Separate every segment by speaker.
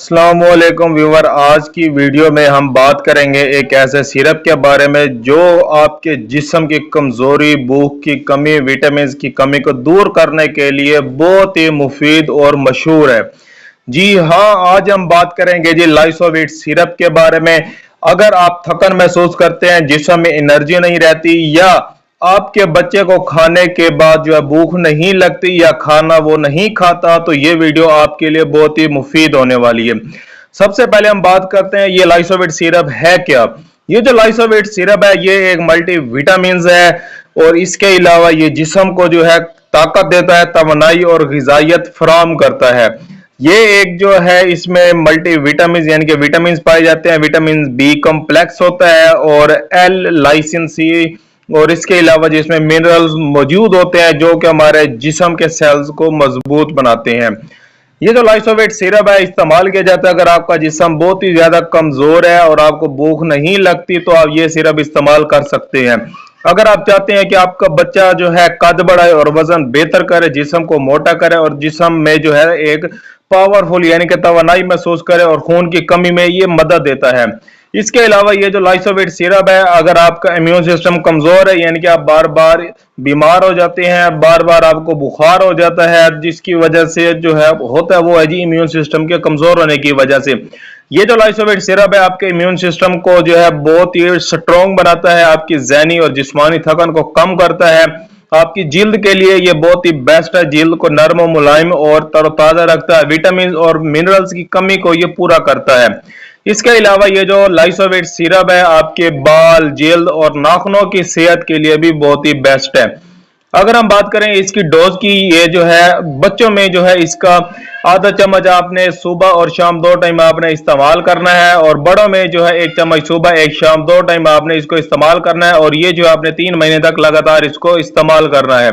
Speaker 1: अस्सलाम वालेकुम व्यूवर। आज की वीडियो में हम बात करेंगे एक ऐसे सिरप के बारे में जो आपके जिस्म की कमजोरी, भूख की कमी, विटामिन की कमी को दूर करने के लिए बहुत ही मुफीद और मशहूर है। जी हाँ, आज हम बात करेंगे जी लाइसोविट सिरप के बारे में। अगर आप थकन महसूस करते हैं, जिस्म में एनर्जी नहीं रहती, या आपके बच्चे को खाने के बाद जो है भूख नहीं लगती या खाना वो नहीं खाता, तो ये वीडियो आपके लिए बहुत ही मुफीद होने वाली है। सबसे पहले हम बात करते हैं ये लाइसोविट सिरप है क्या। ये जो लाइसोविट सिरप है ये एक मल्टी विटामिन है और इसके अलावा ये जिस्म को जो है ताकत देता है, तवानाई और गिजाइत फराहम करता है। ये एक जो है इसमें मल्टी विटामिन यानी कि विटामिन पाए जाते हैं। विटामिन बी कॉम्प्लेक्स होता है और एल लाइसिन सी, और इसके अलावा जिसमें मिनरल्स मौजूद होते हैं जो कि हमारे जिस्म के सेल्स को मजबूत बनाते हैं। ये जो लाइसोविट सिरप है इस्तेमाल किया जाता है अगर आपका जिस्म बहुत ही ज्यादा कमजोर है और आपको भूख नहीं लगती, तो आप ये सिरप इस्तेमाल कर सकते हैं। अगर आप चाहते हैं कि आपका बच्चा जो है कद बढ़ाए और वजन बेहतर करे, जिस्म को मोटा करे और जिस्म में जो है एक पावरफुल यानी कि तवानाई महसूस करे और खून की कमी में ये मदद देता है। इसके अलावा ये जो लाइसोविट सिरप है, अगर आपका इम्यून सिस्टम कमजोर है यानी कि आप बार बार बीमार हो जाते हैं, बार बार आपको बुखार हो जाता है, जिसकी वजह से जो है होता है वो है जी इम्यून सिस्टम के कमजोर होने की वजह से। ये जो लाइसोविट सिरप है आपके इम्यून सिस्टम को जो है बहुत ही स्ट्रॉन्ग बनाता है, आपकी ज़हनी और जिस्मानी थकन को कम करता है। आपकी जिल्द के लिए ये बहुत ही बेस्ट है, जिल्द को नरम और मुलायम और तरोताजा रखता है। विटामिन और मिनरल्स की कमी को ये पूरा करता है। इसके अलावा ये जो लाइसोविट सिरप है आपके बाल, जिल्द और नाखूनों की सेहत के लिए भी बहुत ही बेस्ट है। अगर हम बात करें इसकी डोज की, ये जो है बच्चों में जो है इसका आधा चम्मच आपने सुबह और शाम दो टाइम आपने इस्तेमाल करना है, और बड़ों में जो है एक चम्मच सुबह एक शाम दो टाइम आपने इसको इस्तेमाल करना है, और ये जो आपने 3 महीने तक लगातार इसको इस्तेमाल करना है।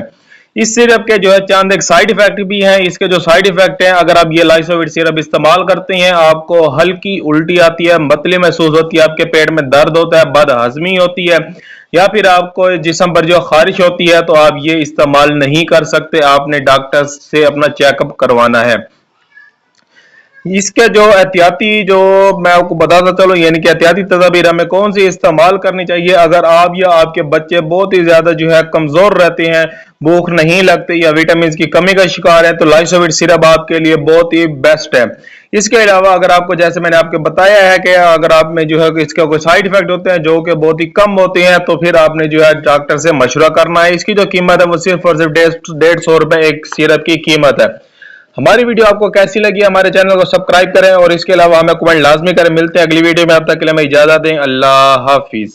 Speaker 1: इस सिरप के जो है चंद एक साइड इफेक्ट भी हैं। इसके जो साइड इफेक्ट हैं, अगर आप ये लाइसोविट सिरप इस्तेमाल करते हैं आपको हल्की उल्टी आती है, मतली महसूस होती है, आपके पेट में दर्द होता है, बदहजमी होती है, या फिर आपको जिस्म पर जो खारिश होती है, तो आप ये इस्तेमाल नहीं कर सकते। आपने डॉक्टर से अपना चेकअप करवाना है। इसके जो एहतियाती जो मैं आपको बताता चलो यानी कि एहतियाती तदाबीर हमें कौन सी इस्तेमाल करनी चाहिए अगर आप या आपके बच्चे बहुत ही ज्यादा जो है कमजोर रहते हैं, भूख नहीं लगती या विटामिन की कमी का शिकार है, तो लाइसोविट सिरप आपके लिए बहुत ही बेस्ट है। इसके अलावा अगर आपको जैसे मैंने आपको बताया है कि अगर आप में जो है इसका कोई साइड इफेक्ट होते हैं जो कि बहुत ही कम होते हैं, तो फिर आपने जो है डॉक्टर से मशवरा करना है। इसकी जो कीमत है वो सिर्फ और सिर्फ 150 रुपए एक सिरप की कीमत है। हमारी वीडियो आपको कैसी लगी, हमारे चैनल को सब्सक्राइब करें और इसके अलावा हमें कमेंट लाजमी करें। मिलते हैं अगली वीडियो में, अब तक के लिए हमें इजाजत दें। अल्लाह हाफिज।